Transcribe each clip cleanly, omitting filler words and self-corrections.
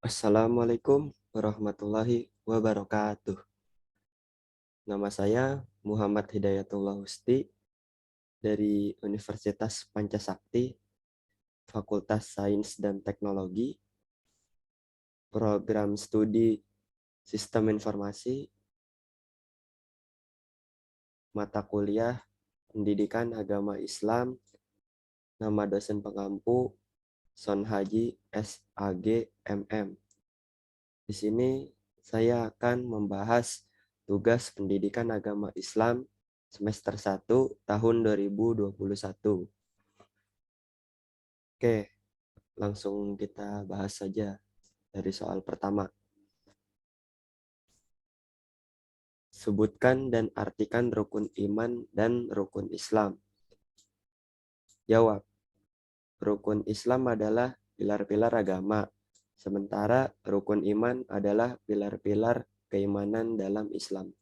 Assalamualaikum warahmatullahi wabarakatuh. Nama saya Muhammad Hidayatullah Husti dari Universitas Pancasakti, Fakultas Sains dan Teknologi, Program Studi Sistem Informasi, mata kuliah Pendidikan Agama Islam, nama dosen pengampu Son Haji SAG MM. Di sini saya akan membahas tugas pendidikan agama Islam semester 1 tahun 2021. Oke, langsung kita bahas saja dari soal pertama. Sebutkan dan artikan rukun iman dan rukun Islam. Jawab, rukun Islam adalah pilar-pilar agama, sementara rukun iman adalah pilar-pilar keimanan dalam Islam.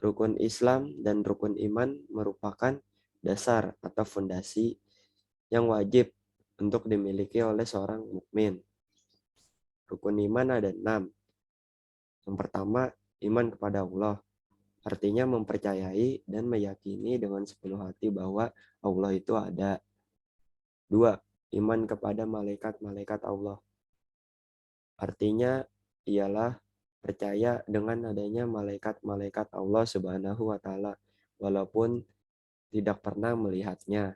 Rukun Islam dan rukun iman merupakan dasar atau fondasi yang wajib untuk dimiliki oleh seorang mukmin. Rukun iman ada 6. Yang pertama, iman kepada Allah. Artinya mempercayai dan meyakini dengan sepenuh hati bahwa Allah itu ada. 2. Iman kepada malaikat-malaikat Allah. Artinya ialah percaya dengan adanya malaikat-malaikat Allah Subhanahu wa taala walaupun tidak pernah melihatnya.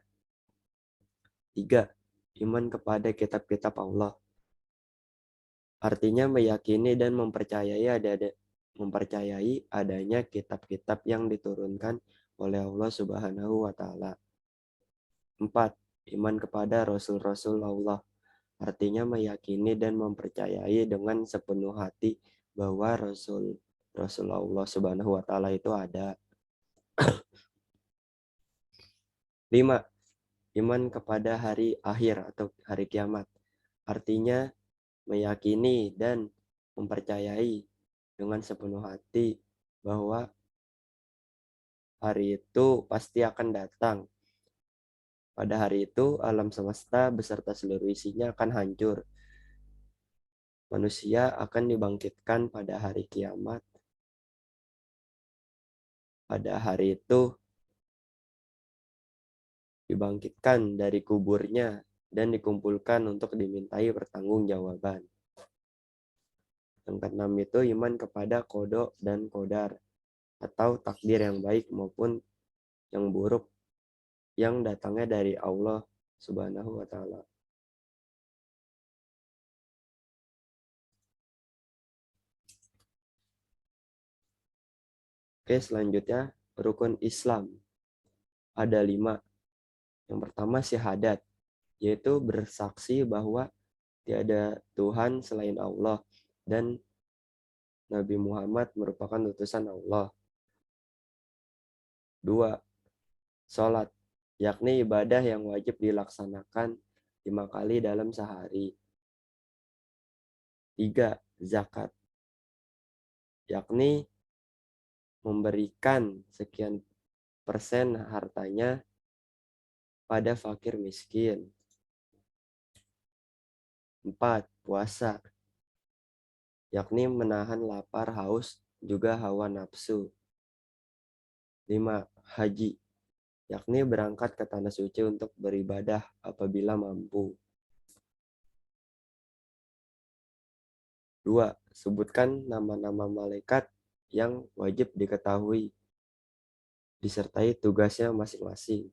3. Iman kepada kitab-kitab Allah. Artinya meyakini dan mempercayai adanya kitab-kitab yang diturunkan oleh Allah Subhanahu wa taala. 4. Iman kepada rasul-rasul Allah. Artinya meyakini dan mempercayai dengan sepenuh hati bahwa Rasul Allah Subhanahu wa taala itu ada. 5. Iman kepada hari akhir atau hari kiamat. Artinya meyakini dan mempercayai dengan sepenuh hati bahwa hari itu pasti akan datang. Pada hari itu alam semesta beserta seluruh isinya akan hancur. Manusia akan dibangkitkan pada hari kiamat. Pada hari itu dibangkitkan dari kuburnya dan dikumpulkan untuk dimintai pertanggungjawaban. Yang keenam itu iman kepada qada dan qadar atau takdir yang baik maupun yang buruk yang datangnya dari Allah Subhanahu wa taala. Oke, selanjutnya rukun Islam. Ada 5. Yang pertama syahadat, yaitu bersaksi bahwa tiada Tuhan selain Allah dan Nabi Muhammad merupakan utusan Allah. 2. Sholat, yakni ibadah yang wajib dilaksanakan 5 kali dalam sehari. 3. Zakat, yakni memberikan sekian persen hartanya pada fakir miskin. 4. Puasa, yakni menahan lapar, haus, juga hawa nafsu. 5. Haji, yakni berangkat ke tanah suci untuk beribadah apabila mampu. 2. Sebutkan nama-nama malaikat yang wajib diketahui disertai tugasnya masing-masing.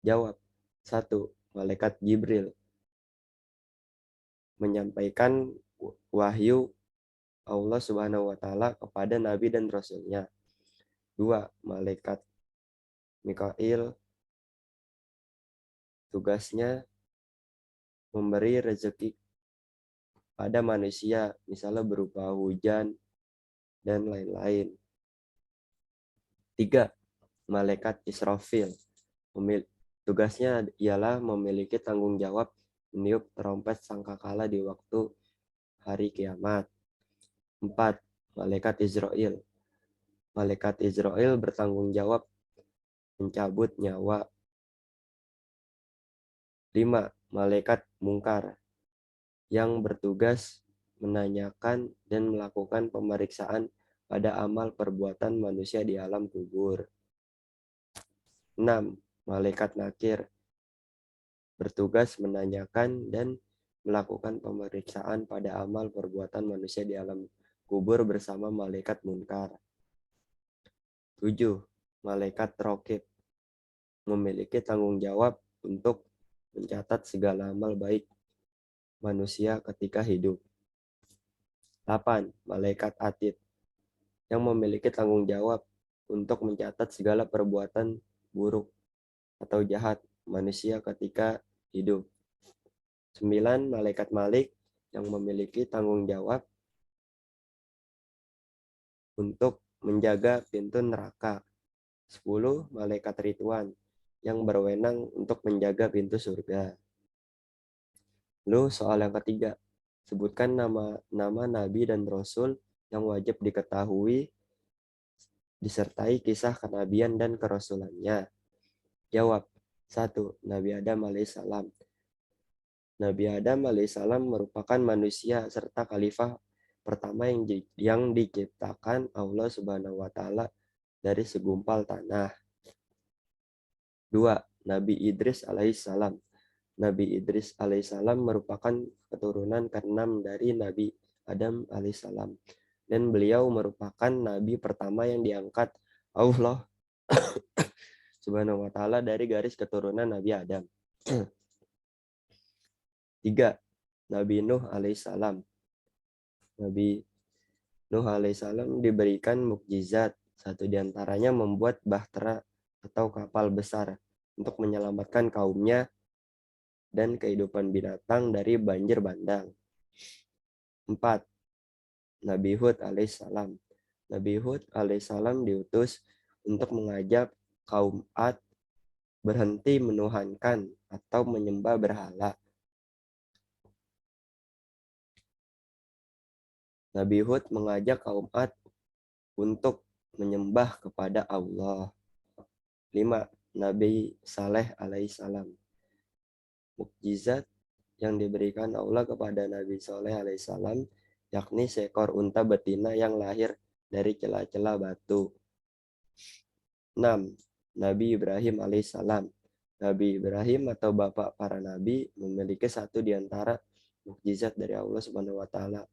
Jawab. 1. Malaikat Jibril, menyampaikan wahyu Allah Subhanahu wa taala kepada nabi dan rasulnya. 2. Malaikat Mikail, tugasnya memberi rezeki pada manusia, misalnya berupa hujan dan lain-lain. 3. Malaikat Israfil, tugasnya ialah memiliki tanggung jawab meniup trompet sangkakala di waktu hari kiamat. 4. Malaikat Israel, malaikat Israel bertanggung jawab mencabut nyawa. 5. Malaikat Mungkar, yang bertugas menanyakan, dan melakukan pemeriksaan pada amal perbuatan manusia di alam kubur. 6. Malaikat nakir bertugas menanyakan dan melakukan pemeriksaan pada amal perbuatan manusia di alam kubur bersama malaikat munkar. 7. Malaikat raqib memiliki tanggung jawab untuk mencatat segala amal baik manusia ketika hidup. 8. Malaikat atid yang memiliki tanggung jawab untuk mencatat segala perbuatan buruk atau jahat manusia ketika hidup. 9. Malaikat Malik yang memiliki tanggung jawab untuk menjaga pintu neraka. 10. Malaikat Ridwan yang berwenang untuk menjaga pintu surga. Lalu soal yang ketiga, sebutkan nama-nama nabi dan rasul yang wajib diketahui disertai kisah kenabian dan kerasulannya. Jawab. 1. Nabi Adam alaihissalam. Nabi Adam alaihissalam merupakan manusia serta khalifah pertama yang diciptakan Allah Subhanahu wa taala dari segumpal tanah. 2. Nabi Idris alaihissalam. Nabi Idris alaihissalam merupakan keturunan keenam dari Nabi Adam alaihissalam, dan beliau merupakan nabi pertama yang diangkat Allah Subhanahu wa taala dari garis keturunan Nabi Adam. 3. Nabi Nuh alaihissalam. Nabi Nuh alaihissalam diberikan mukjizat, satu diantaranya membuat bahtera atau kapal besar untuk menyelamatkan kaumnya dan kehidupan binatang dari banjir bandang. 4. Nabi Hud alaihissalam. Nabi Hud alaihissalam diutus untuk mengajak kaum Ad berhenti menuhankan atau menyembah berhala. Nabi Hud mengajak kaum Ad untuk menyembah kepada Allah. 5. Nabi Saleh alaihissalam. Mukjizat yang diberikan Allah kepada Nabi Saleh alaihissalam yakni seekor unta betina yang lahir dari celah-celah batu. 6. Nabi Ibrahim alaihissalam. Nabi Ibrahim atau bapak para nabi memiliki satu di antara mukjizat dari Allah Subhanahu wa taala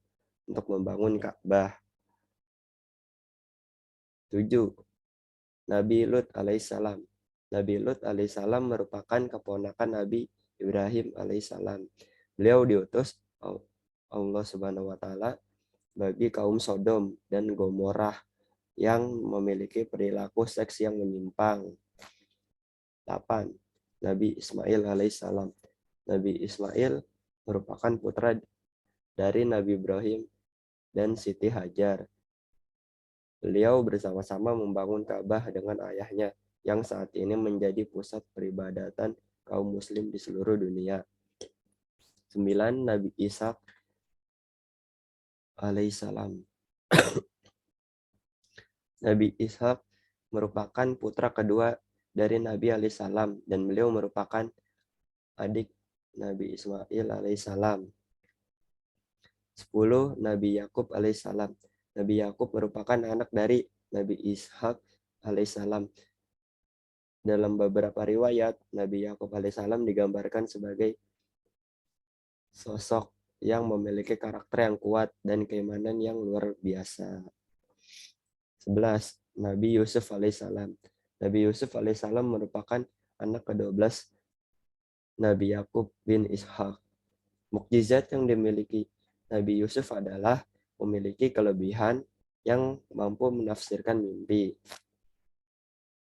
untuk membangun Ka'bah. 7. Nabi Lut alaihissalam. Nabi Lut alaihissalam merupakan keponakan Nabi Ibrahim alaihissalam. Beliau diutus Allah Subhanahu wa taala bagi kaum Sodom dan Gomorrah yang memiliki perilaku seks yang menyimpang. 8. Nabi Ismail alaihissalam. Nabi Ismail merupakan putra dari Nabi Ibrahim dan Siti Hajar. Beliau bersama-sama membangun Ka'bah dengan ayahnya yang saat ini menjadi pusat peribadatan kaum muslim di seluruh dunia. 9. Nabi Ishak alaihissalam. Nabi Ishak merupakan putra kedua dari Nabi alaihissalam dan beliau merupakan adik Nabi Ismail alaihissalam. 10. Nabi Yakub alaihissalam. Nabi Yakub merupakan anak dari Nabi Ishak alaihissalam. Dalam beberapa riwayat, Nabi Yakub alaihissalam digambarkan sebagai sosok yang memiliki karakter yang kuat dan keimanan yang luar biasa. 11. Nabi Yusuf alaihissalam. Nabi Yusuf alaihissalam merupakan anak ke-12 Nabi Yakub bin Ishak. Mukjizat yang dimiliki Nabi Yusuf adalah memiliki kelebihan yang mampu menafsirkan mimpi.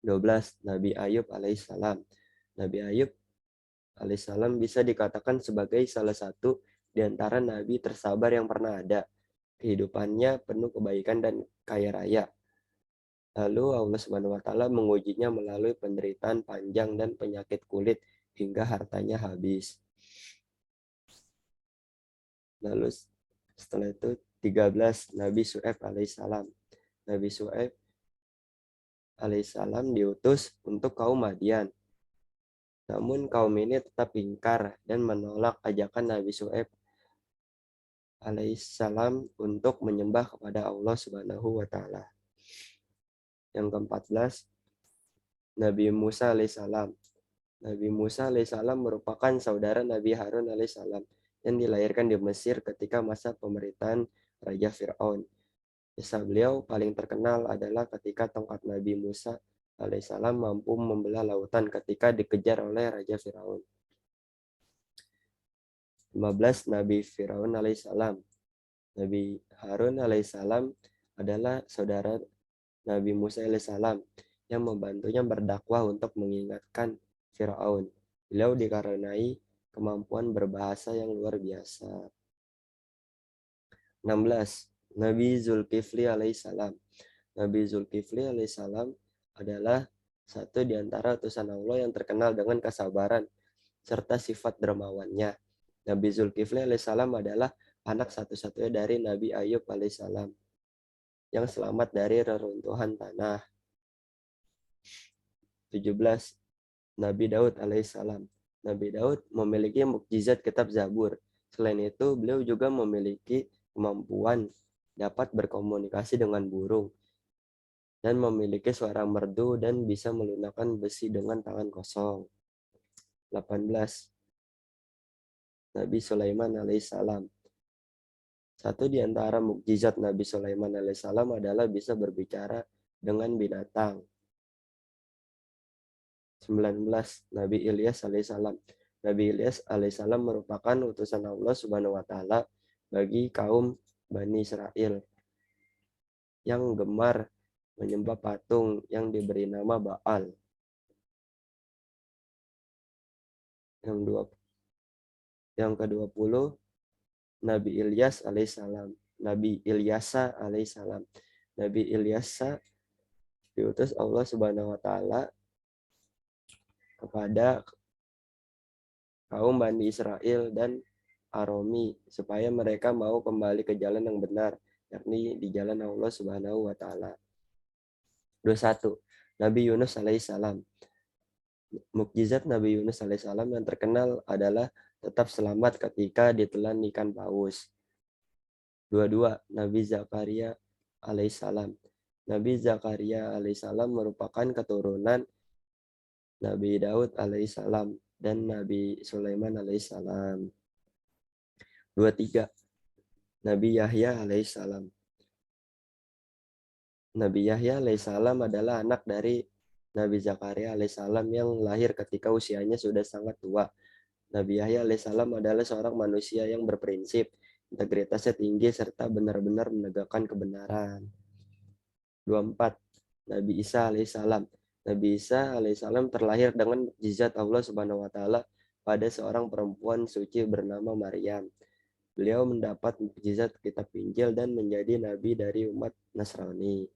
12. Nabi Ayub alaihissalam. Nabi Ayub alaihissalam bisa dikatakan sebagai salah satu di antara nabi tersabar yang pernah ada. Kehidupannya penuh kebaikan dan kaya raya. Lalu Allah Subhanahu wa taala mengujinya melalui penderitaan panjang dan penyakit kulit hingga hartanya habis. Lalu setelah itu 13. Nabi Syu'aib alaihissalam. Nabi Syu'aib alaihissalam diutus untuk kaum Madian. Namun kaum ini tetap ingkar dan menolak ajakan Nabi Syu'aib alaihissalam untuk menyembah kepada Allah Subhanahu wa taala. Yang ke-14, Nabi Musa alaihissalam. Nabi Musa alaihissalam merupakan saudara Nabi Harun alaihissalam yang dilahirkan di Mesir ketika masa pemerintahan Raja Fir'aun. Kisah beliau paling terkenal adalah ketika tongkat Nabi Musa alaihissalam mampu membelah lautan ketika dikejar oleh Raja Fir'aun. 15. Nabi Fir'aun alaihissalam. Nabi Harun alaihissalam adalah saudara Nabi Musa alaihissalam yang membantunya berdakwah untuk mengingatkan Fir'aun. Beliau dikarenai kemampuan berbahasa yang luar biasa. 16. Nabi Zulkifli alaihissalam. Nabi Zulkifli alaihissalam adalah satu di antara utusan Allah yang terkenal dengan kesabaran serta sifat dermawannya. Nabi Zulkifli alaihissalam adalah anak satu-satunya dari Nabi Ayub alaihissalam yang selamat dari reruntuhan tanah. 17. Nabi Daud alaihissalam. Nabi Daud memiliki mukjizat kitab Zabur. Selain itu, beliau juga memiliki kemampuan dapat berkomunikasi dengan burung dan memiliki suara merdu dan bisa melunakkan besi dengan tangan kosong. 18. Nabi Sulaiman alaihissalam. Satu di antara mukjizat Nabi Sulaiman alaihissalam adalah bisa berbicara dengan binatang. 19. Nabi Ilyas alaihissalam. Nabi Ilyas alaihissalam merupakan utusan Allah Subhanahu wa taala bagi kaum Bani Israel yang gemar menyembah patung yang diberi nama Baal. Yang ke-20, Nabi Ilyas alaihissalam. Nabi Ilyasa alaihissalam. Nabi Ilyasa diutus Allah Subhanahu wa taala kepada kaum Bani Israel dan Aromi supaya mereka mau kembali ke jalan yang benar, yakni di jalan Allah Subhanahu wa taala. 21. Nabi Yunus alaihissalam. Mukjizat Nabi Yunus alaihissalam yang terkenal adalah tetap selamat ketika ditelan ikan paus. 22. Nabi Zakaria alaihissalam. Nabi Zakaria alaihissalam merupakan keturunan Nabi Daud alaihissalam dan Nabi Sulaiman alaihissalam. 23. Nabi Yahya alaihissalam. Nabi Yahya alaihissalam adalah anak dari Nabi Zakaria alaihissalam yang lahir ketika usianya sudah sangat tua. Nabi Yahya alaihissalam adalah seorang manusia yang berprinsip, integritasnya tinggi, serta benar-benar menegakkan kebenaran. 24. Nabi Isa alaihissalam. Nabi Isa alaihissalam terlahir dengan mukjizat Allah Subhanahu wa taala pada seorang perempuan suci bernama Maryam. Beliau mendapat mukjizat kitab Injil dan menjadi nabi dari umat Nasrani.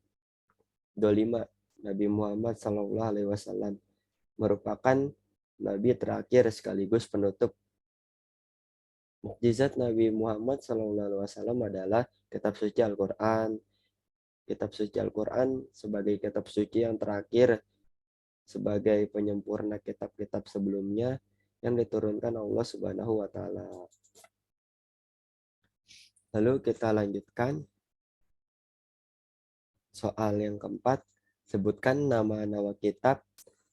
25. Nabi Muhammad SAW merupakan nabi terakhir sekaligus penutup. Mukjizat Nabi Muhammad SAW adalah kitab suci Al-Quran. Kitab suci Al-Quran sebagai kitab suci yang terakhir sebagai penyempurna kitab-kitab sebelumnya yang diturunkan Allah Subhanahu wa taala. Lalu kita lanjutkan soal yang keempat, sebutkan nama-nama kitab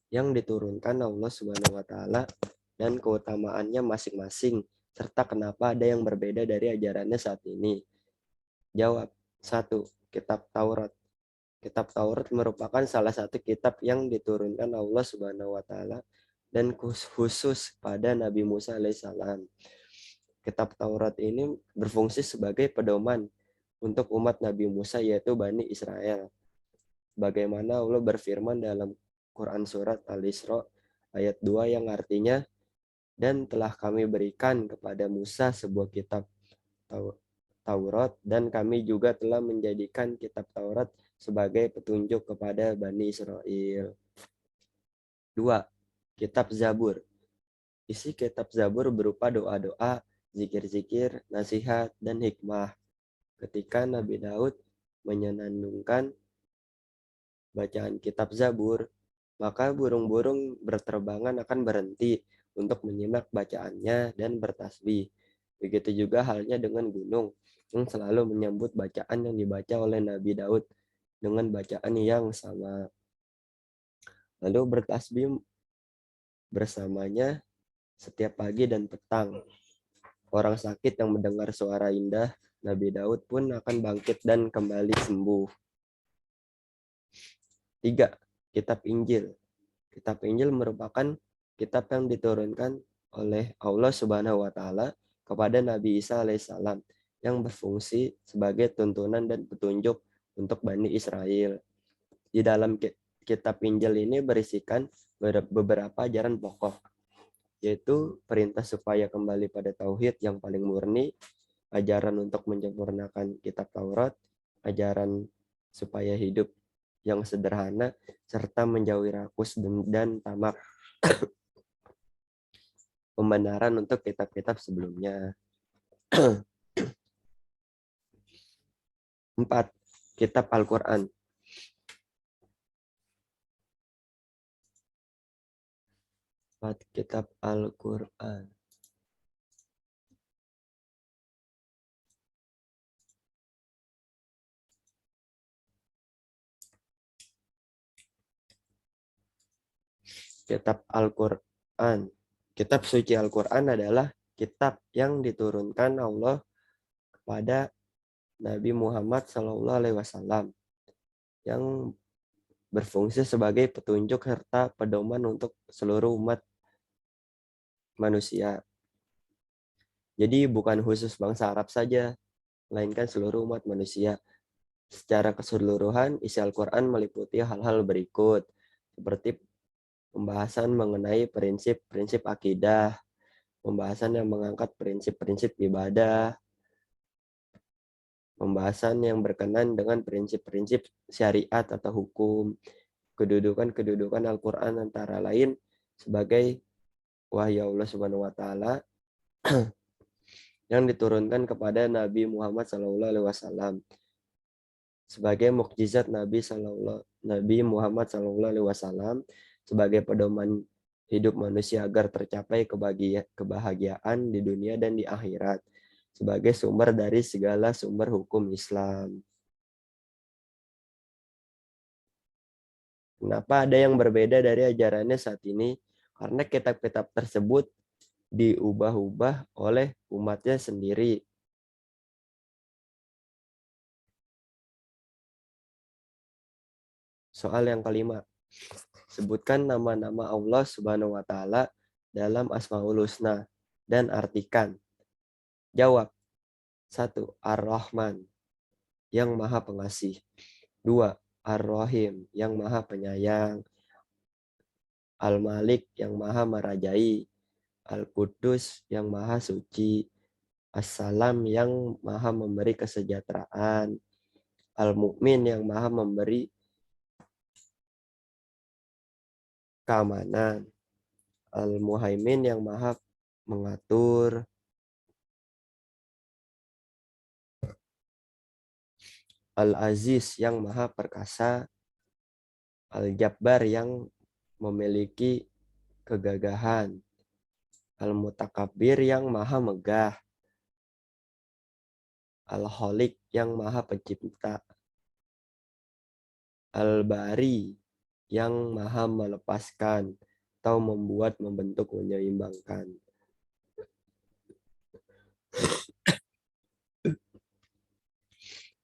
yang diturunkan Allah Subhanahu wa taala dan keutamaannya masing-masing serta kenapa ada yang berbeda dari ajarannya saat ini. Jawab. 1. Kitab Taurat. Kitab Taurat merupakan salah satu kitab yang diturunkan Allah Subhanahu wa taala dan khusus pada Nabi Musa alaihissalam. Kitab Taurat ini berfungsi sebagai pedoman untuk umat Nabi Musa yaitu Bani Israel. Bagaimana Allah berfirman dalam Quran surat Al-Isra ayat 2 yang artinya, dan telah kami berikan kepada Musa sebuah kitab Taurat dan kami juga telah menjadikan kitab Taurat sebagai petunjuk kepada Bani Israel. 2. Kitab Zabur. Isi kitab Zabur berupa doa-doa, zikir-zikir, nasihat, dan hikmah. Ketika Nabi Daud menyenandungkan bacaan kitab Zabur, maka burung-burung berterbangan akan berhenti untuk menyimak bacaannya dan bertasbih. Begitu juga halnya dengan gunung yang selalu menyambut bacaan yang dibaca oleh Nabi Daud dengan bacaan yang sama. Lalu bertasbih bersamanya setiap pagi dan petang. Orang sakit yang mendengar suara indah Nabi Daud pun akan bangkit dan kembali sembuh. 3. Kitab Injil. Kitab Injil merupakan kitab yang diturunkan oleh Allah Subhanahu wa taala kepada Nabi Isa alaihissalam yang berfungsi sebagai tuntunan dan petunjuk untuk Bani Israel. Di dalam kitab Injil ini berisikan beberapa ajaran pokok, yaitu perintah supaya kembali pada tauhid yang paling murni, ajaran untuk menyempurnakan kitab Taurat, ajaran supaya hidup yang sederhana, serta menjauhi rakus dan tamak. Pembenaran untuk kitab-kitab sebelumnya. 4. Kitab Al-Quran. Kitab Al-Quran. Kitab Al-Quran. Kitab suci Al-Quran adalah kitab yang diturunkan Allah kepada Nabi Muhammad SAW yang berfungsi sebagai petunjuk serta pedoman untuk seluruh umat manusia. Jadi bukan khusus bangsa Arab saja, melainkan seluruh umat manusia. Secara keseluruhan, isi Al-Quran meliputi hal-hal berikut, seperti pembahasan mengenai prinsip-prinsip akidah, pembahasan yang mengangkat prinsip-prinsip ibadah, pembahasan yang berkenan dengan prinsip-prinsip syariat atau hukum, kedudukan-kedudukan Al-Quran antara lain sebagai wahyu Allah Subhanahu wa taala yang diturunkan kepada Nabi Muhammad SAW sebagai mukjizat Nabi Muhammad SAW sebagai pedoman hidup manusia agar tercapai kebahagiaan di dunia dan di akhirat sebagai sumber dari segala sumber hukum Islam. Kenapa ada yang berbeda dari ajarannya saat ini? Karena kitab-kitab tersebut diubah-ubah oleh umatnya sendiri. Soal yang kelima, sebutkan nama-nama Allah Subhanahu wa taala dalam Asmaul Husna dan artikan. Jawab. 1. Ar-Rahman, yang Maha Pengasih. 2. Ar-Rahim, yang Maha Penyayang. Al-Malik, yang Maha Merajai. Al-Qudus, yang Maha Suci. As-Salam, yang Maha Memberi Kesejahteraan. Al-Mu'min, yang Maha Memberi keamanan. Al-Muhaimin, yang Maha Mengatur. Al-Aziz, yang Maha Perkasa. Al-Jabbar, yang memiliki kegagahan. Al-Mutakabbir, yang Maha Megah. Al-Khaliq, yang Maha Pencipta. Al-Bari, yang Maha melepaskan atau membentuk, menyeimbangkan.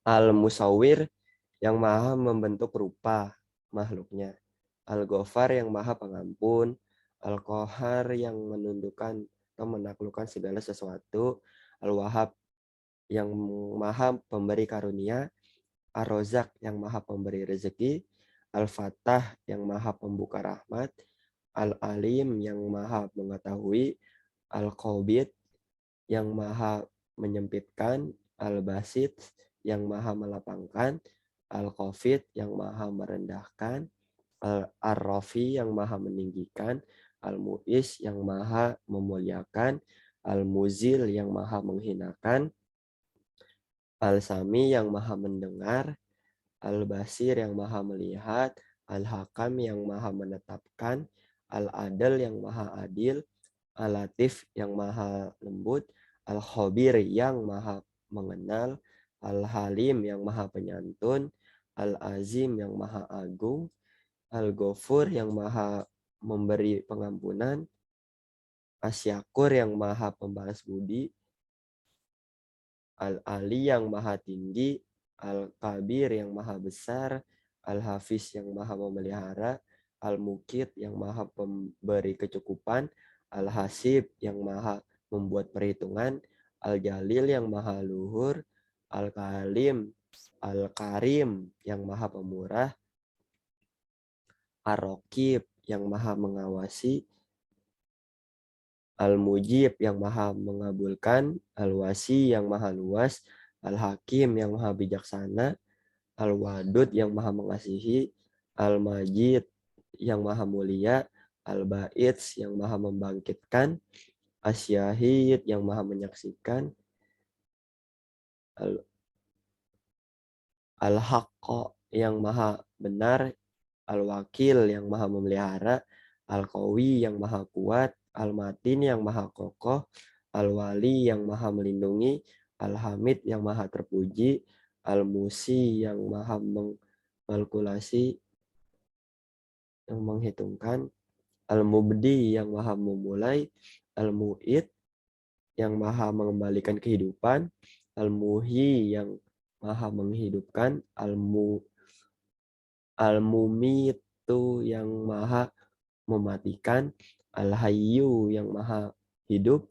Al-Musawwir, yang Maha membentuk rupa makhluknya. Al-Ghafar, yang Maha Pengampun. Al-Qahar, yang menundukkan atau menaklukkan segala sesuatu. Al-Wahhab, yang Maha Pemberi Karunia. Ar-Razak, yang Maha Pemberi rezeki. Al-Fatah, yang Maha Pembuka rahmat. Al-Alim, yang Maha Mengetahui. Al-Qabid, yang Maha Menyempitkan. Al-Basit, yang Maha Melapangkan. Al-Qafid, yang Maha Merendahkan. Ar-Rafi, yang Maha Meninggikan. Al-Mu'is, yang Maha Memuliakan. Al-Muzil, yang Maha Menghinakan. Al-Sami, yang Maha Mendengar. Al-Basir, yang Maha Melihat. Al-Hakam, yang Maha Menetapkan. Al-Adil, yang Maha Adil. Al-Latif, yang Maha Lembut. Al-Khabir yang maha mengenal, Al-Halim yang maha penyantun, Al-Azim yang maha agung, Al-Ghafur yang maha memberi pengampunan, Asyakur yang maha pembalas budi, Al-Ali yang maha tinggi, Al-Kabir yang maha besar, Al-Hafiz yang maha memelihara, Al-Mukit yang maha pemberi kecukupan, Al-Hasib yang maha membuat perhitungan, Al-Jalil yang maha luhur, Al-Kalim, Al-Karim yang maha pemurah, Ar-Raqib yang maha mengawasi, Al-Mujib yang maha mengabulkan, Al-Wasi yang maha luas, Al-Hakim yang maha bijaksana, Al-Wadud yang maha mengasihi, Al-Majid yang maha mulia, Al-Ba'id yang maha membangkitkan, Asyahid yang maha menyaksikan, Al-Haqqa yang maha benar, Al-Wakil yang maha memelihara, Al-Qawi yang maha kuat, Al-Matin yang maha kokoh, Al-Wali yang maha melindungi, Al-Hamid yang maha terpuji, Al-Musi yang maha mengkalkulasi, yang menghitungkan, Al-Mubdi yang maha memulai, Al-Mu'id yang maha mengembalikan kehidupan, Al-Muhyi yang maha menghidupkan, Al-Mumitu yang maha mematikan, Al-Hayyu yang maha hidup,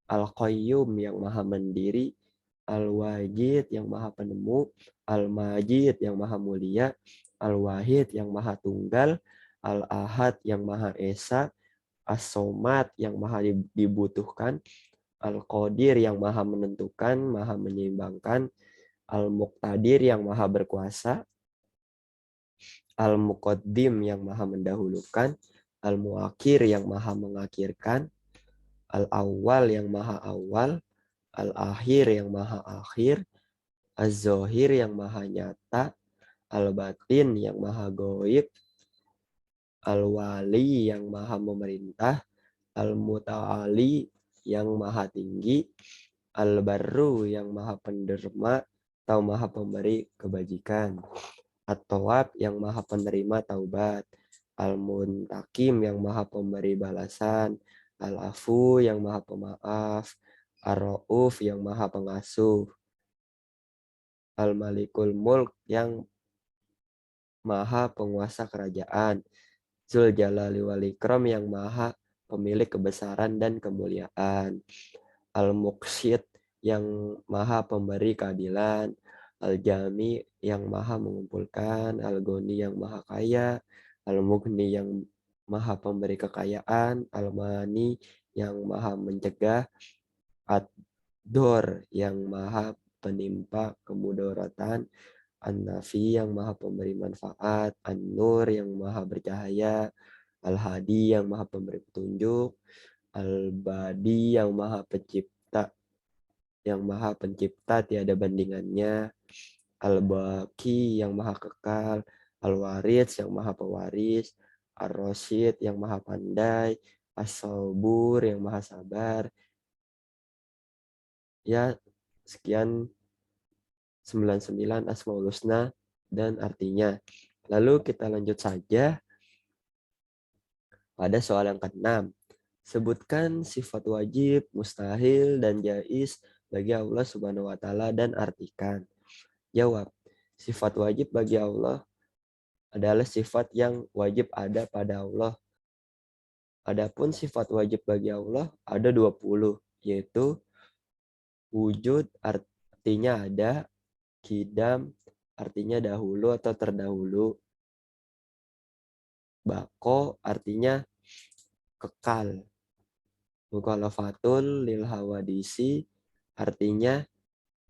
Al-Qayyum yang maha mendiri, Al-Wajid yang maha penemu, Al-Majid yang maha mulia, Al-Wahid yang maha tunggal, Al-Ahad yang maha esa, As-Somad yang maha dibutuhkan, Al-Qadir yang maha menentukan, maha menyeimbangkan, Al-Muqtadir yang maha berkuasa, Al-Muqaddim yang maha mendahulukan, Al-Muakhir yang maha mengakhirkan, Al-Awwal yang maha awal, Al-Akhir yang maha akhir, Az-Zahir yang maha nyata, Al-Batin yang maha goib, Al-Wali yang maha memerintah, Al-Muta'ali yang maha tinggi, Al-Barru yang maha penderma atau maha pemberi kebajikan, At-Tawwab yang maha penerima taubat, Al-Muntakim yang maha pemberi balasan, Al-Afu yang maha pemaaf, Ar-Ra'uf yang maha pengasuh, Al-Malikul Mulk yang maha penguasa kerajaan, Zul Jalali wal Ikram yang maha pemilik kebesaran dan kemuliaan, Al-Muqsit yang maha pemberi keadilan, Al-Jami yang maha mengumpulkan, Al-Ghani yang maha kaya, Al-Mughni yang maha pemberi kekayaan, Al-Mani yang maha mencegah, Ad-Dor yang maha penimpa kemudaratan, An-Nafi yang maha pemberi manfaat, An-Nur yang maha bercahaya, Al-Hadi yang maha pemberi petunjuk, Al-Badi yang maha pencipta, tiada bandingannya, Al-Baqi yang maha kekal, Al-Waris yang maha pewaris, Ar-Rasyid yang maha pandai, As-Sabur yang maha sabar. Ya, sekian 99 Asmaul Husna dan artinya. Lalu kita lanjut saja pada soal yang ke-6. Sebutkan sifat wajib, mustahil, dan jais bagi Allah Subhanahu wa taala dan artikan. Jawab. Sifat wajib bagi Allah adalah sifat yang wajib ada pada Allah. Adapun sifat wajib bagi Allah ada 20, yaitu wujud artinya ada, kidam artinya dahulu atau terdahulu, bako artinya kekal, mukhalafatul lil hawadisi artinya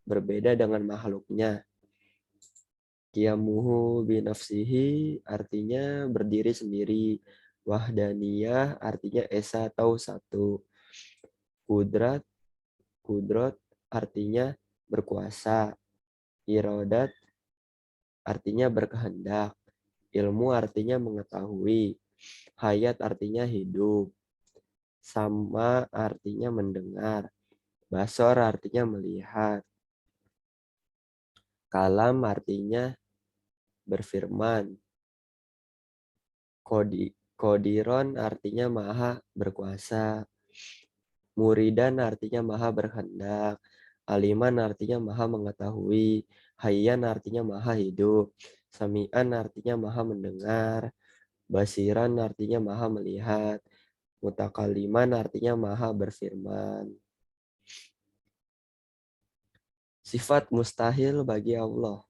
berbeda dengan makhluknya, qiyamuhu binafsihi artinya berdiri sendiri, wahdaniyah artinya esa atau satu, kudrat kudrot artinya berkuasa, irodat artinya berkehendak, ilmu artinya mengetahui, hayat artinya hidup, sama artinya mendengar, Basor artinya melihat. Kalam artinya berfirman. Kodiron artinya maha berkuasa. Muridan artinya maha berkehendak. Aliman artinya maha mengetahui. Hayyan artinya maha hidup. Sami'an artinya maha mendengar. Basiran artinya maha melihat. Mutakaliman artinya maha berfirman. Sifat mustahil bagi Allah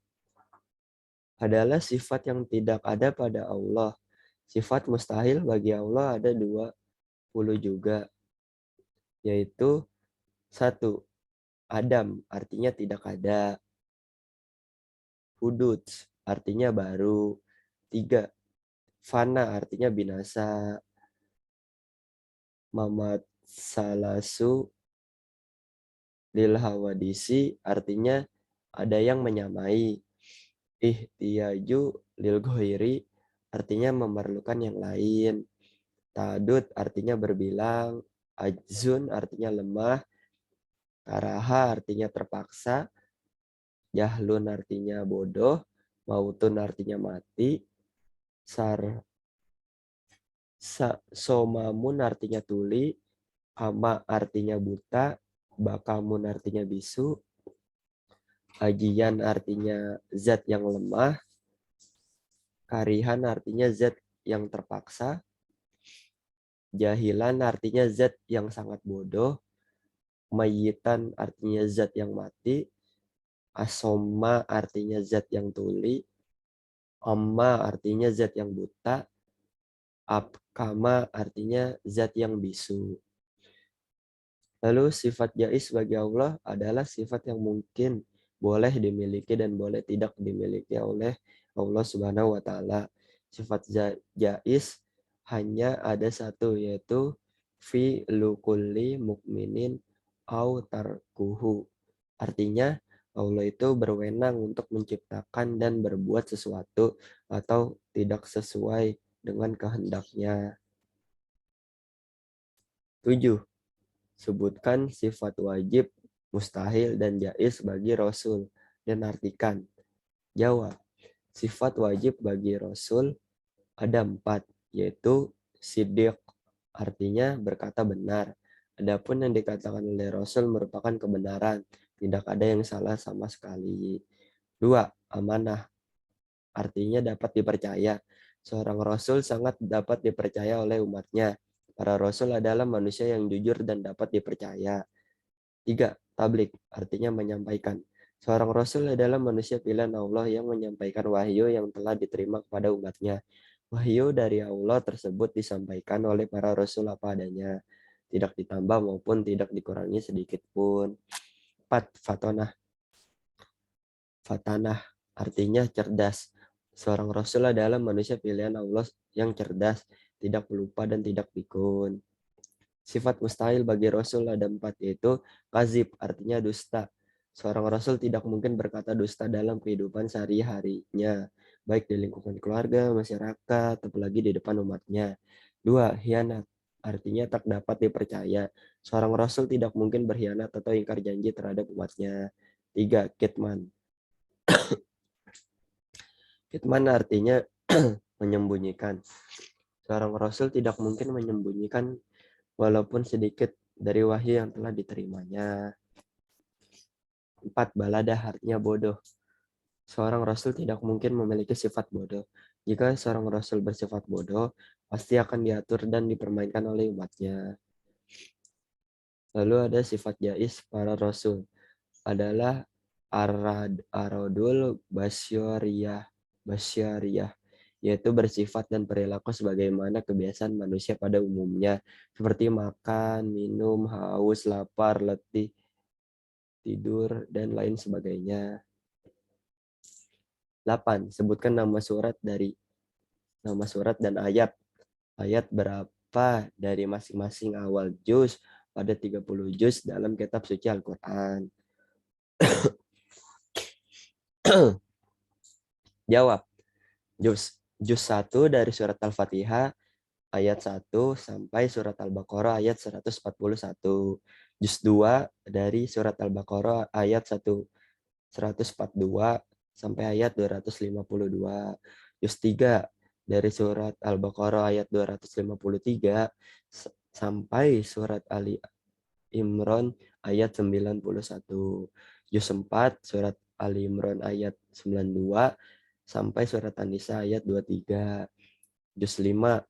adalah sifat yang tidak ada pada Allah. Sifat mustahil bagi Allah ada 20 juga, yaitu 1. Adam artinya tidak ada. Hudud artinya baru. 3. Fana artinya binasa. Mamat salasu lil hawadisi artinya ada yang menyamai. Ihtiyaju lil ghairi artinya memerlukan yang lain. Tadud artinya berbilang. Ajzun artinya lemah. Karaha artinya terpaksa. Jahlun artinya bodoh. Mautun artinya mati. Somamun artinya tuli. Ama artinya buta. Bakamun artinya bisu. Ajian artinya zat yang lemah. Karihan artinya zat yang terpaksa. Jahilan artinya zat yang sangat bodoh. Mayitan artinya zat yang mati. Asoma artinya zat yang tuli. Amma artinya zat yang buta. Abkama artinya zat yang bisu. Lalu sifat jais bagi Allah adalah sifat yang mungkin boleh dimiliki dan boleh tidak dimiliki oleh Allah Subhanahu wa taala. Sifat jais hanya ada satu, yaitu fi lukulli mukminin au tarkuhu. Artinya Allah itu berwenang untuk menciptakan dan berbuat sesuatu atau tidak sesuai dengan kehendaknya. 7. Sebutkan sifat wajib, mustahil, dan jais bagi Rasul dan artikan. Jawab. Sifat wajib bagi Rasul ada 4, yaitu siddiq, artinya berkata benar. Adapun yang dikatakan oleh Rasul merupakan kebenaran, tidak ada yang salah sama sekali. 2. Amanah, artinya dapat dipercaya. Seorang Rasul sangat dapat dipercaya oleh umatnya. Para Rasul adalah manusia yang jujur dan dapat dipercaya. 3. Tablik, artinya menyampaikan. Seorang Rasul adalah manusia pilihan Allah yang menyampaikan wahyu yang telah diterima kepada umatnya. Wahyu dari Allah tersebut disampaikan oleh para Rasul apa adanya, tidak ditambah maupun tidak dikurangi sedikit pun. 4. Fatanah, artinya cerdas. Seorang Rasul adalah manusia pilihan Allah yang cerdas, tidak pelupa dan tidak pikun. Sifat mustahil bagi Rasul ada 4, yaitu kazib, artinya dusta. Seorang Rasul tidak mungkin berkata dusta dalam kehidupan sehari-harinya, baik di lingkungan keluarga, masyarakat, apalagi di depan umatnya. 2. Hianat, artinya tak dapat dipercaya. Seorang Rasul tidak mungkin berkhianat atau ingkar janji terhadap umatnya. 3. Kitman. Kitman artinya menyembunyikan. Seorang Rasul tidak mungkin menyembunyikan walaupun sedikit dari wahyu yang telah diterimanya. 4. Baladah, artinya bodoh. Seorang Rasul tidak mungkin memiliki sifat bodoh. Jika seorang Rasul bersifat bodoh, pasti akan diatur dan dipermainkan oleh umatnya. Lalu ada sifat jais para Rasul. Adalah aradul basyariyah, yaitu bersifat dan perilaku sebagaimana kebiasaan manusia pada umumnya, seperti makan, minum, haus, lapar, letih, tidur, dan lain sebagainya. 8. Sebutkan nama surat dan ayat. Ayat berapa dari masing-masing awal juz pada 30 juz dalam kitab suci Al-Quran. Jawab. Juz 1 dari surat Al-Fatihah ayat 1 sampai surat Al-Baqarah ayat 141. Juz 2 dari surat Al-Baqarah ayat 142 sampai ayat 252. Juz 3 dari surat Al-Baqarah ayat 253 sampai surat Ali Imran ayat 91. Juz 4 surat Ali Imran ayat 92 sampai surat An-Nisa ayat 23. Juz 5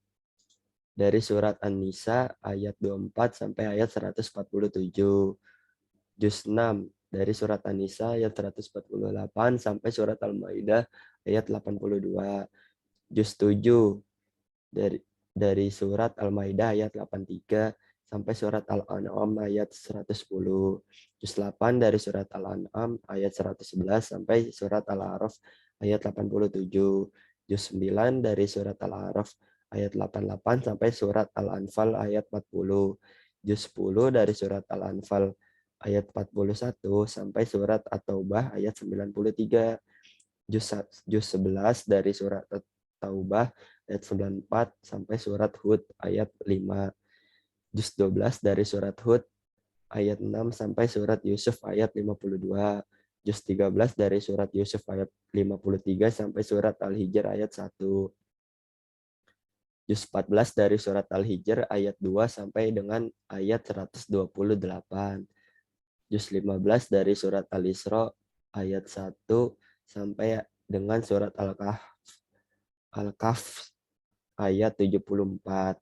dari surat An-Nisa ayat 24 sampai ayat 147. Juz 6 dari surat An-Nisa ayat 148 sampai surat Al-Maidah ayat 82. Juz 7 dari surat Al-Maidah ayat 83 sampai surat Al-An'am ayat 110. Juz 8 dari surat Al-An'am ayat 111 sampai surat Al-A'raf ayat 87. Juz 9 dari surat Al-A'raf ayat 88 sampai surat Al-Anfal ayat 40. Juz 10 dari surat Al-Anfal ayat 41 sampai surat At-Taubah ayat 93. Juz 11 dari surat At-Taubah ayat 94 sampai surat Hud ayat 5. Juz 12 dari surat Hud ayat 6 sampai surat Yusuf ayat 52. Juz 13 dari surat Yusuf ayat 53 sampai surat Al-Hijr ayat 1. Juz 14 dari surat Al-Hijr ayat 2 sampai dengan ayat 128. Juz 15 dari surat Al-Isra ayat 1 sampai dengan surat Al-Kahf ayat 74.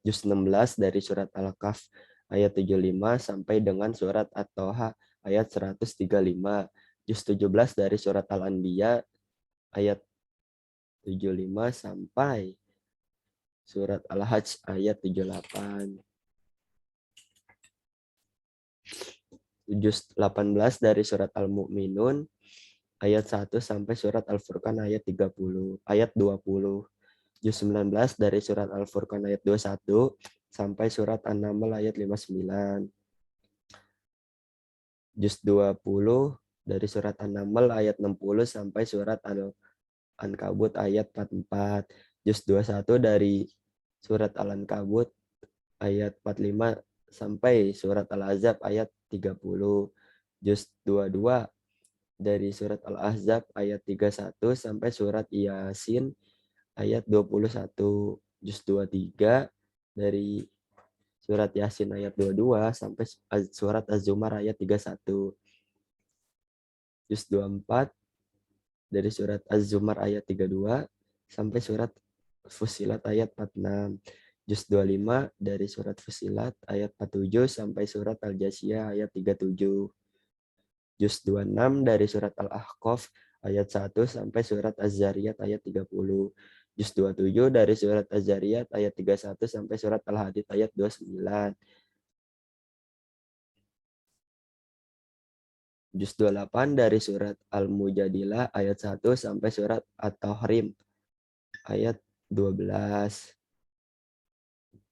Juz 16 dari surat Al-Kahf ayat 75 sampai dengan surat At-Toha ayat 135. Juz 17 dari surat Al-Anbiya ayat 75 sampai surat Al-Hajj ayat 78. Juz 18 dari surat Al-Mu'minun ayat 1 sampai surat Al-Furqan ayat 20. Juz 19 dari surat Al-Furqan ayat 21 sampai surat An-Naml ayat 59. Juz 20 dari surat An-Naml ayat 60 sampai surat Al-Ankabut ayat 44. Juz 21 dari surat Al-Ankabut ayat 45 sampai surat Al-Ahzab ayat 30. Juz 22 dari surat Al-Ahzab ayat 31 sampai surat Yasin ayat 21. Juz 23 dari surat Yasin ayat 22 sampai surat Az-Zumar ayat 31. Juz 24 dari surat Az-Zumar ayat 32 sampai surat Fussilat ayat 46. Juz 25 dari surat Fussilat ayat 47 sampai surat Al-Jasiyah ayat 37. Juz 26 dari surat Al-Ahqaf ayat 1 sampai surat Az-Zariyat ayat 30. Juz 27 dari surat Az-Zariyat ayat 31 sampai surat Al-Hadid ayat 29. Juz 28 dari surat Al-Mujadilah ayat 1 sampai surat At-Tahrim ayat 12.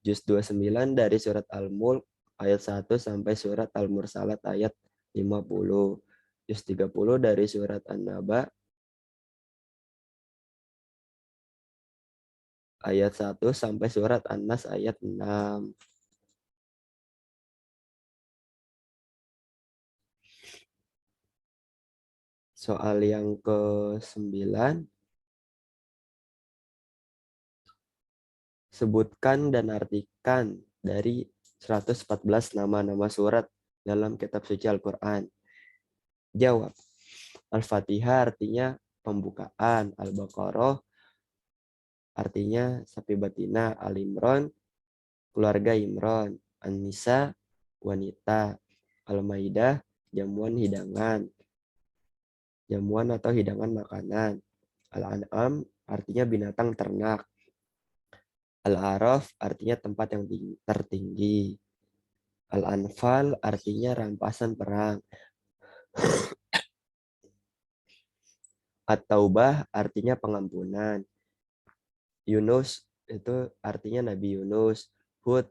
Juz 29 dari surat Al-Mulk ayat 1 sampai surat Al-Mursalat ayat 50. Juz 30 dari surat An-Naba ayat 1 sampai surat An-Nas ayat 6. Soal yang ke-9, sebutkan dan artikan dari 114 nama-nama surat dalam kitab suci Al-Quran. Jawab. Al-Fatihah artinya pembukaan. Al-Baqarah artinya sapi betina. Al-Imran keluarga Imran. An-Nisa wanita. Al-Maidah jamuan hidangan. Jamuan atau hidangan makanan. Al-An'am artinya binatang ternak. Al-A'raf artinya tempat yang tertinggi. Al-Anfal artinya rampasan perang. At-Taubah artinya pengampunan. Yunus itu artinya Nabi Yunus. Hud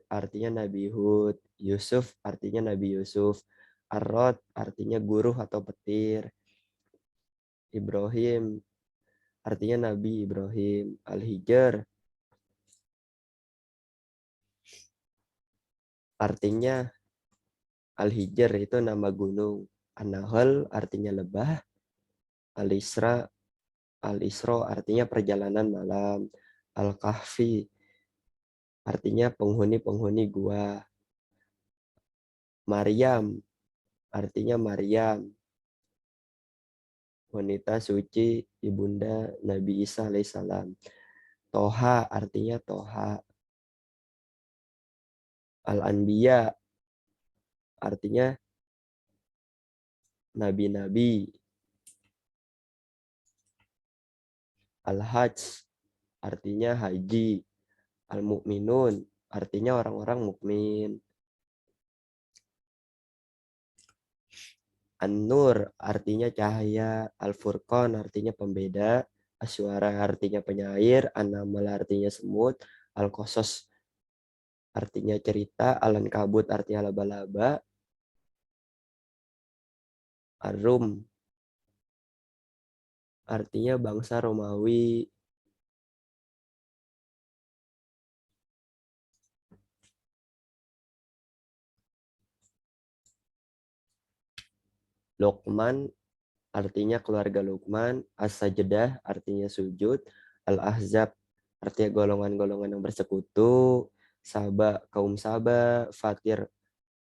artinya Nabi Hud. Yusuf artinya Nabi Yusuf. Ar-Rod artinya guru atau petir. Ibrahim artinya Nabi Ibrahim. Al-Hijr artinya Al-Hijr itu nama gunung. An-Nahl artinya lebah. Al-Isra, Al-Isra artinya perjalanan malam. Al-Kahfi artinya penghuni-penghuni gua. Maryam artinya Maryam, wanita suci ibunda Nabi Isa alaihissalam. Toha artinya Toha. Al-Anbiya artinya nabi-nabi. Al-Hajj artinya haji. Al-Mu'minun artinya orang-orang mukmin. An-Nur artinya cahaya. Al-Furqan artinya pembeda. Asyuara artinya penyair. An-Naml artinya semut. Al-Qasas artinya cerita. Al-Ankabut artinya laba-laba. Ar-Rum artinya bangsa Romawi. Luqman artinya keluarga Luqman. As-Sajdah artinya sujud. Al-Ahzab artinya golongan-golongan yang bersekutu. Saba, kaum Saba. Fatir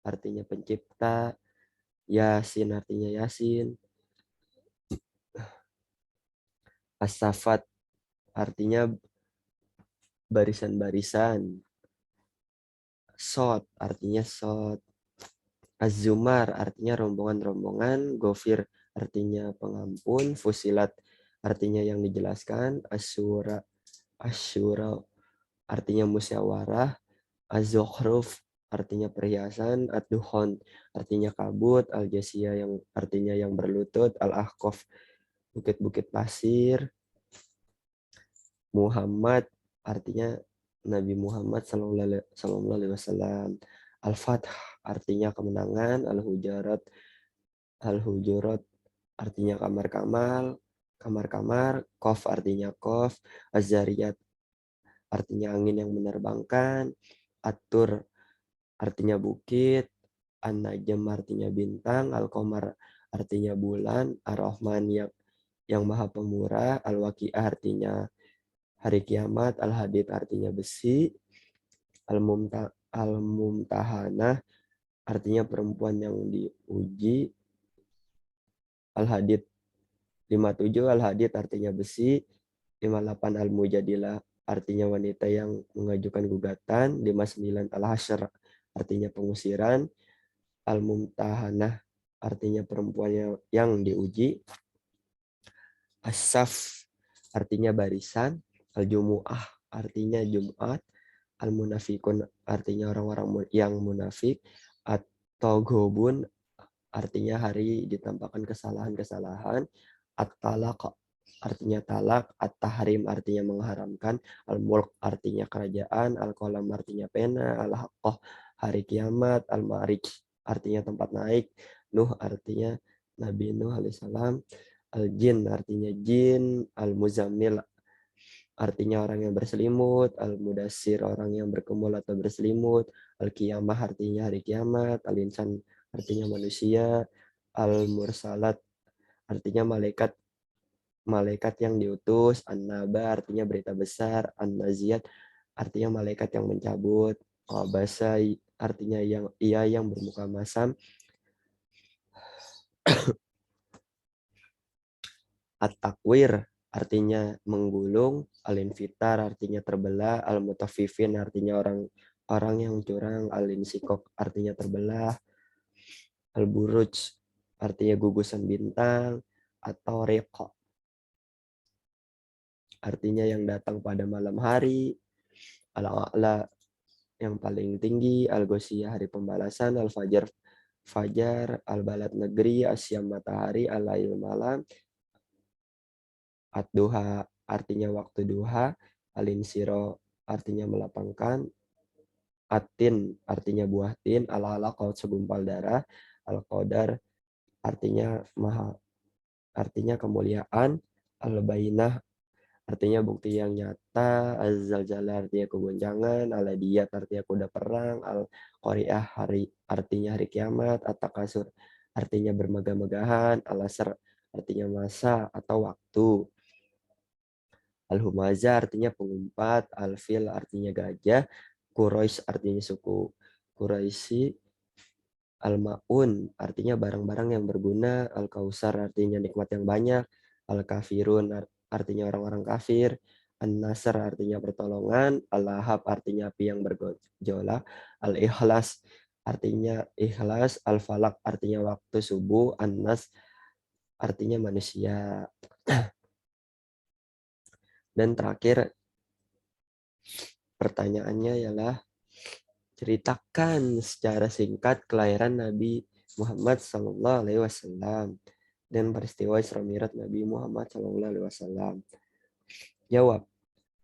artinya pencipta. Yasin artinya Yasin. As-Safat artinya barisan-barisan. Sod artinya sod. Az-Zumar artinya rombongan-rombongan. Gofir artinya pengampun. Fusilat artinya yang dijelaskan. Asyura, Asyura artinya musyawarah. Az-Zukhruf artinya perhiasan. Ad-Dukhon artinya kabut. Al-Jasiyah yang artinya yang berlutut. Al-Ahqaf bukit-bukit pasir. Muhammad artinya Nabi Muhammad Sallallahu Alaihi Wasallam. Al-Fath artinya kemenangan. Al-Hujurat artinya kamar-kamar. Kamar-kamar. Qaf artinya qaf. Az-Zariyat artinya angin yang menerbangkan. At-Tur artinya bukit. An-Najm artinya bintang. Al-Qamar artinya bulan. Ar-Rahman yang maha pemurah. Al-Waqi'ah artinya hari kiamat. Al-Hadid artinya besi. Al-Mumtahanah artinya perempuan yang diuji. Al-Hadid 57, Al-Hadid artinya besi. 58, Al-Mujadilah artinya wanita yang mengajukan gugatan. 59, Al-Hasyr artinya pengusiran. Al-Mumtahanah artinya perempuan yang diuji. As-Saf artinya barisan. Al-Jumu'ah artinya Jumat. Al-Munafikun artinya orang-orang yang munafik. At-Togobun artinya hari ditampakkan kesalahan-kesalahan. At-Talaq artinya talak. At-Tahrim artinya mengharamkan. Al-Mulk artinya kerajaan. Al-Qalam artinya pena. Al-Haqqah hari kiamat. Al-Ma'rij artinya tempat naik. Nuh artinya Nabi Nuh alaihissalam. Al-Jin artinya jin. Al-Muzammil artinya orang yang berselimut. Al-Mudassir orang yang berkumul atau berselimut. Al-Qiyamah artinya hari kiamat. Al-Insan artinya manusia. Al-Mursalat artinya malaikat yang diutus. An-Naba artinya berita besar. An-Naziyat artinya malaikat yang mencabut. Abasa artinya yang bermuka masam. At-Takwir artinya menggulung. Al-Infitar artinya terbelah. Al-Mutaffifin artinya orang yang curang. Al-Insikok artinya terbelah. Al-Buruj artinya gugusan bintang. Atau Riqa artinya yang datang pada malam hari. Al-A'la yang paling tinggi. Al-Ghoshiyah hari pembalasan. Al-Fajar fajar. Al-Balad negeri. Asyam matahari. Al-Lail malam. Ad-Duha artinya waktu duha. Al-Insiro artinya melapangkan. At-Tin artinya buah tin. Al-Alaq segumpal darah. Al-Qadar artinya maha artinya kemuliaan. Al-Bainah artinya bukti yang nyata, Az-Zalzalah artinya kegoncangan, Al-Adiyat artinya kuda perang, Al-Qari'ah artinya hari kiamat, At-Takasur artinya bermegah-megahan, Al-Asr artinya masa atau waktu, Al-Humazah artinya pengumpat, Al-Fil artinya gajah, Quraisy artinya suku Quraisy, Al-Ma'un artinya barang-barang yang berguna, Al-Kausar artinya nikmat yang banyak, Al-Kafirun artinya orang-orang kafir, An-Nasr artinya pertolongan, Al-Lahab artinya api yang bergejolak, Al-Ikhlas artinya ikhlas, Al-Falak artinya waktu subuh, An-Nas artinya manusia. Dan terakhir pertanyaannya ialah ceritakan secara singkat kelahiran Nabi Muhammad SAW dan peristiwa Isra Mi'raj Nabi Muhammad SAW. Jawab,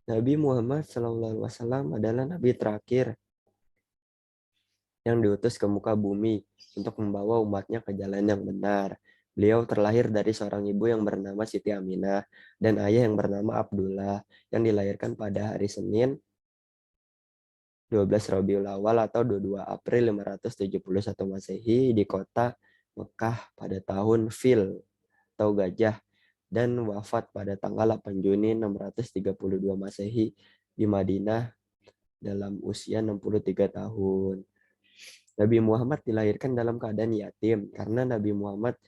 Nabi Muhammad SAW adalah Nabi terakhir yang diutus ke muka bumi untuk membawa umatnya ke jalan yang benar. Beliau terlahir dari seorang ibu yang bernama Siti Aminah dan ayah yang bernama Abdullah yang dilahirkan pada hari Senin 12 Rabiul Awal atau 22 April 571 Masehi di kota Mekah pada tahun Fil atau Gajah dan wafat pada tanggal 8 Juni 632 Masehi di Madinah dalam usia 63 tahun. Nabi Muhammad dilahirkan dalam keadaan yatim karena Nabi Muhammad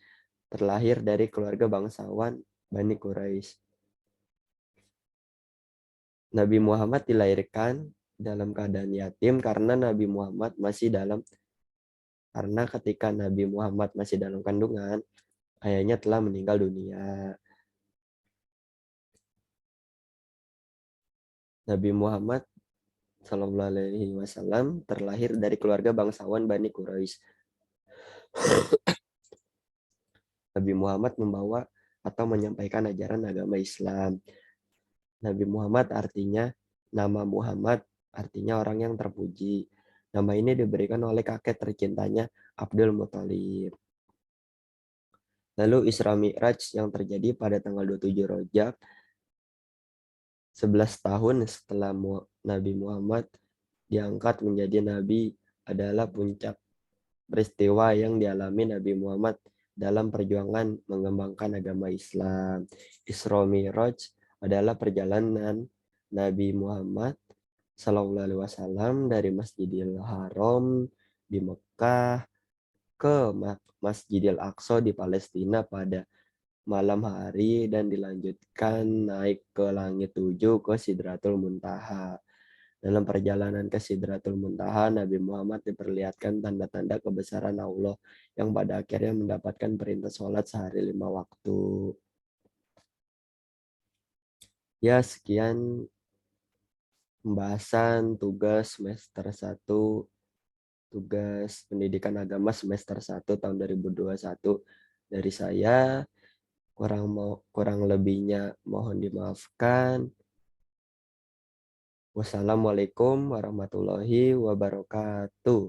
terlahir dari keluarga bangsawan Bani Quraisy. Nabi Muhammad dilahirkan dalam keadaan yatim karena Nabi Muhammad masih dalam karena ketika Nabi Muhammad masih dalam kandungan, ayahnya telah meninggal dunia. Nabi Muhammad Shallallahu Alaihi Wasallam terlahir dari keluarga bangsawan Bani Quraisy. Nabi Muhammad membawa atau menyampaikan ajaran agama Islam. Nabi Muhammad artinya, nama Muhammad artinya orang yang terpuji. Nama ini diberikan oleh kakek tercintanya Abdul Muthalib. Lalu Isra Mi'raj yang terjadi pada tanggal 27 Rajab 11 tahun setelah Nabi Muhammad diangkat menjadi nabi adalah puncak peristiwa yang dialami Nabi Muhammad dalam perjuangan mengembangkan agama Islam. Isra Mi'raj adalah perjalanan Nabi Muhammad Sallallahu Alaihi Wasallam dari Masjidil Haram di Mekah ke Masjidil Aqsa di Palestina pada malam hari dan dilanjutkan naik ke langit 7 ke Sidratul Muntaha. Dalam perjalanan ke Sidratul Muntaha, Nabi Muhammad diperlihatkan tanda-tanda kebesaran Allah yang pada akhirnya mendapatkan perintah sholat sehari 5 waktu. Ya, sekian pembahasan tugas semester 1, tugas pendidikan agama semester 1 tahun 2021 dari saya. Kurang lebihnya mohon dimaafkan. Wassalamualaikum warahmatullahi wabarakatuh.